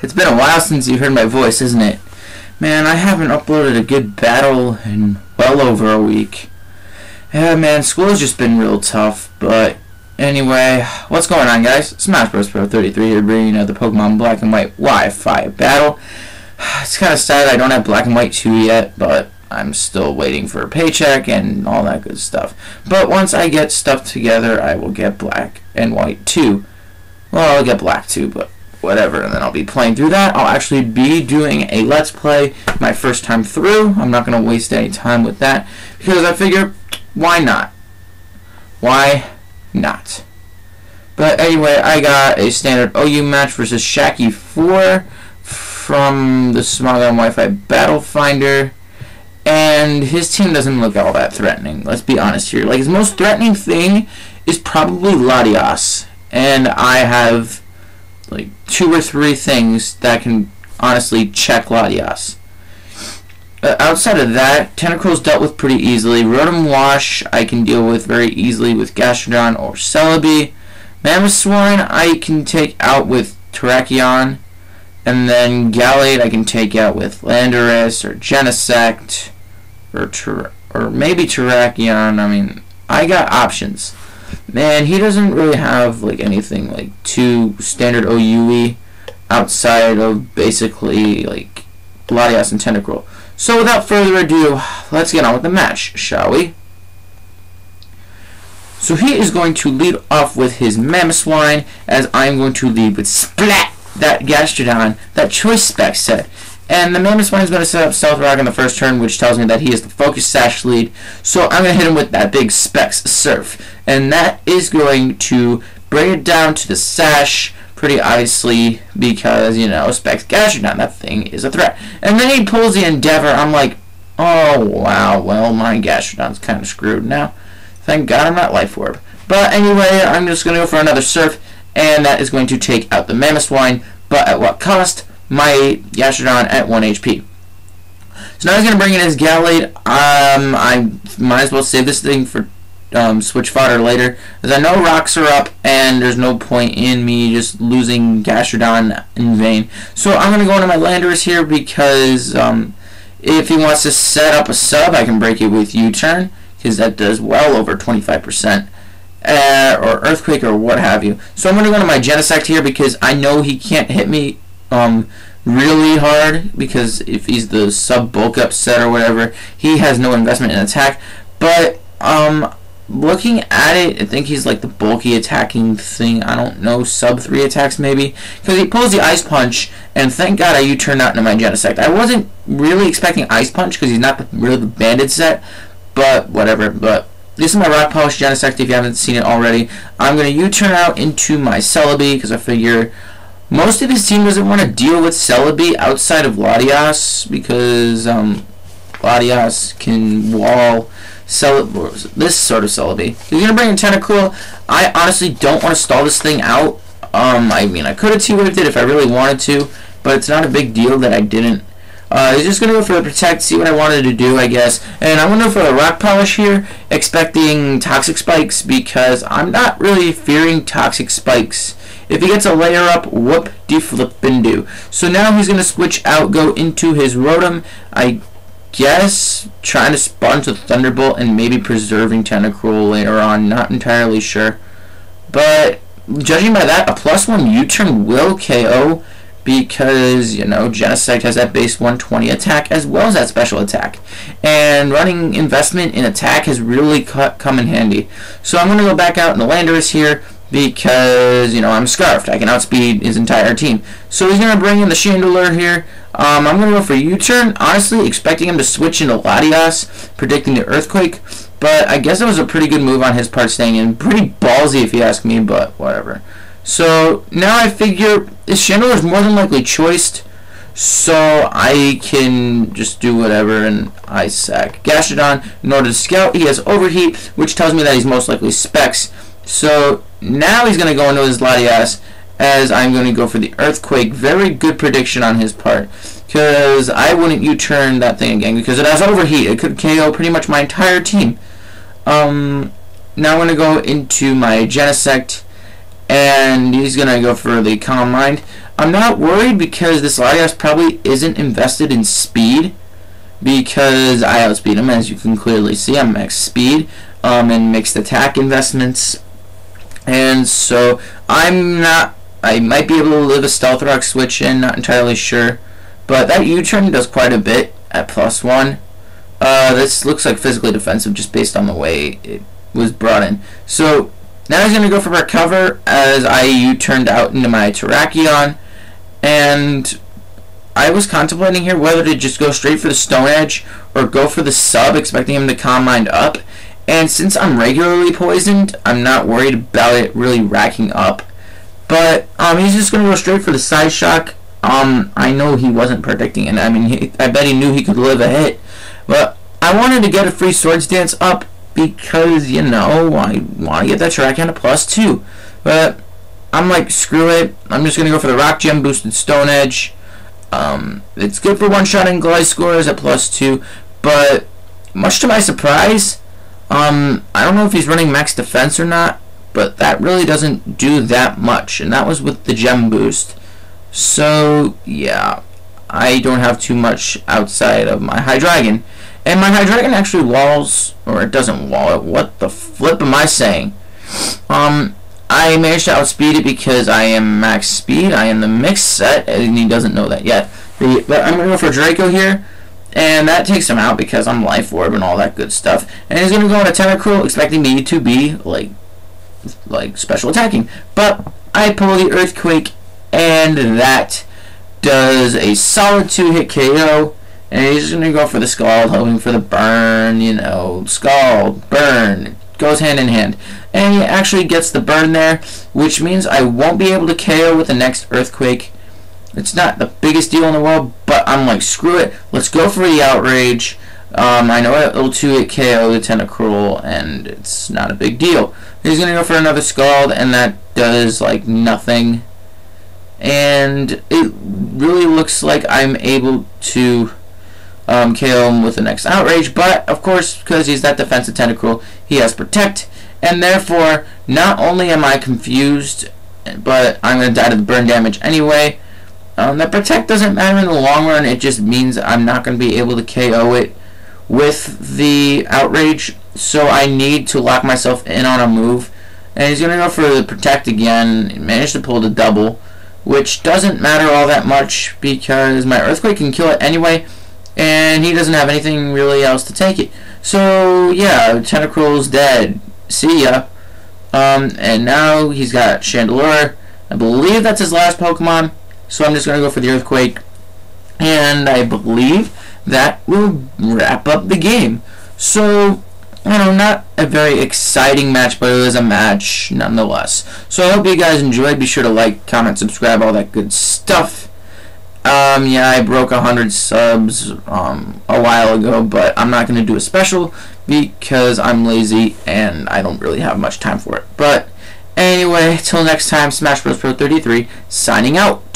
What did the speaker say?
It's been a while since you heard my voice, isn't it? Man, I haven't uploaded a good battle in well over a week. Yeah, man, school has just been real tough, but anyway, what's going on, guys? Smash Bros. Pro 33 here, bringing you the Pokemon Black and White Wi-Fi battle. It's kind of sad I don't have Black and White 2 yet, but I'm still waiting for a paycheck and all that good stuff. But once I get stuff together, I will get Black and White 2. Well, I'll get Black 2, but whatever, and then I'll be playing through that. I'll actually be doing a Let's Play my first time through. I'm not going to waste any time with that, because I figure, why not? Why not? But anyway, I got a standard OU match versus Shaki4 from the Smogon Wi-Fi Battle Finder, and his team doesn't look all that threatening. Let's be honest here. Like, his most threatening thing is probably Latias, and I have like 2 or 3 things that can honestly check Latias. Outside of that, Tentacruel's dealt with pretty easily. Rotom Wash I can deal with very easily with Gastrodon or Celebi. Mamoswine I can take out with Terrakion. And then Gallade I can take out with Landorus or Genesect or maybe Terrakion. I mean, I got options. Man, he doesn't really have like anything like too standard OUE outside of basically like Latias and Tentacruel. So without further ado, let's get on with the match, shall we? So he is going to lead off with his Mamoswine, as I'm going to lead with Splat, that Gastrodon, that Choice Spec set. And the Mamoswine is going to set up Stealth Rock on the first turn, which tells me that he is the Focus Sash lead. So I'm going to hit him with that big Specs Surf. And that is going to bring it down to the Sash pretty obviously because, you know, Specs Gastrodon, that thing is a threat. And then he pulls the Endeavor. I'm like, oh, wow, well, my Gastrodon's kind of screwed now. Thank God I'm not Life Orb. But anyway, I'm just going to go for another Surf, and that is going to take out the Mamoswine, but at what cost? My Gastrodon at 1 HP. So now he's going to bring in his Gallade. I might as well save this thing for switch fodder later, as I know rocks are up, and there's no point in me just losing Gastrodon in vain. So I'm going to go into my Landorus here, because if he wants to set up a sub, I can break it with U-turn, because that does well over 25%. Or Earthquake or what have you. So I'm going to go to my Genesect here, because I know he can't hit me really hard, because if he's the sub bulk up set or whatever, he has no investment in attack. But looking at it, I think he's like the bulky attacking thing. I don't know, sub 3 attacks maybe, because he pulls the Ice Punch, and thank God I U-turned out into my Genesect. I wasn't really expecting Ice Punch because he's not really the banded set, but whatever. But this is my Rock Polish Genesect if you haven't seen it already. I'm going to U-turn out into my Celebi, because I figure most of his team doesn't want to deal with Celebi outside of Latias, because Latias can wall this sort of Celebi. He's going to bring in Tentacruel. I honestly don't want to stall this thing out. I mean, I could have T-Waved it if I really wanted to, but it's not a big deal that I didn't. He's just going to go for the Protect, see what I wanted to do, I guess. And I'm going to go for the Rock Polish here, expecting Toxic Spikes, because I'm not really fearing Toxic Spikes. If he gets a layer up, whoop de flippin' do. So now he's going to switch out, go into his Rotom, I guess, trying to sponge the Thunderbolt and maybe preserving Tentacruel later on, not entirely sure. But judging by that, a +1 U-turn will KO, because, you know, Genesect has that base 120 attack as well as that special attack. And running investment in attack has really come in handy. So I'm going to go back out in the Landorus here, because, you know, I'm Scarfed. I can outspeed his entire team. So he's going to bring in the Chandelure here. I'm going to go for U-turn, honestly expecting him to switch into Latias, predicting the Earthquake. But I guess it was a pretty good move on his part staying in. Pretty ballsy if you ask me, but whatever. So now I figure this Chandelure is more than likely choiced, so I can just do whatever and Ice Sack Gastrodon. In order to scout, he has Overheat, which tells me that he's most likely Specs. So now he's going to go into his Latias, as I'm going to go for the Earthquake. Very good prediction on his part, because I wouldn't U-turn that thing again, because it has Overheat. It could KO pretty much my entire team. Now I'm going to go into my Genesect, and he's going to go for the Calm Mind. I'm not worried because this Latias probably isn't invested in speed, because I outspeed him, as you can clearly see. I'm max speed and mixed attack investments, and so I might be able to live a Stealth Rock switch in, not entirely sure, but that U-turn does quite a bit at +1. This looks like physically defensive just based on the way it was brought in. So now he's going to go for recover as I U-turned out into my Terrakion, and I was contemplating here whether to just go straight for the Stone Edge or go for the sub, expecting him to Calm Mind up. And since I'm regularly poisoned, I'm not worried about it really racking up. But he's just going to go straight for the Side Shock. I know he wasn't predicting it. I mean, I bet he knew he could live a hit. But I wanted to get a free Swords Dance up because, you know, I want to get that Terrakion to +2. But I'm like, screw it. I'm just going to go for the Rock Gem boosted Stone Edge. It's good for one-shotting Gliscors at +2, but much to my surprise, I don't know if he's running max defense or not, but that really doesn't do that much, and that was with the gem boost. So yeah, I don't have too much outside of my Hydreigon, and my Hydreigon actually walls, or it doesn't wall it. What the flip am I saying? I managed to outspeed it because I am max speed. I am the mixed set, and he doesn't know that yet. But I'm going to go for Draco here, and that takes him out because I'm Life Orb and all that good stuff. And he's going to go on a Tentacruel, expecting me to be like special attacking. But I pull the Earthquake, and that does a solid 2-hit KO. And he's going to go for the Scald, hoping for the burn, you know, Scald, burn. Goes hand in hand, and he actually gets the burn there, which means I won't be able to KO with the next Earthquake. It's not the biggest deal in the world, but I'm like, screw it, let's go for the Outrage. I know it'll 2-hit KO the Tentacruel, and it's not a big deal. He's gonna go for another Scald, and that does like nothing, and it really looks like I'm able to KO him with the next Outrage, but of course, because he's that defensive Tentacruel, he has Protect, and therefore not only am I confused, but I'm going to die to the burn damage anyway. That Protect doesn't matter in the long run, it just means I'm not going to be able to KO it with the Outrage, so I need to lock myself in on a move, and he's going to go for the Protect again, and manage to pull the double, which doesn't matter all that much because my Earthquake can kill it anyway, and he doesn't have anything really else to take it. So yeah, Tentacruel's dead. See ya. And now he's got Chandelure. I believe that's his last Pokemon. So I'm just gonna go for the Earthquake, and I believe that will wrap up the game. So, you know, not a very exciting match, but it was a match nonetheless. So I hope you guys enjoyed. Be sure to like, comment, subscribe, all that good stuff. Yeah, I broke 100 subs a while ago, but I'm not going to do a special because I'm lazy and I don't really have much time for it. But anyway, till next time, Smash Bros. Pro 33 signing out.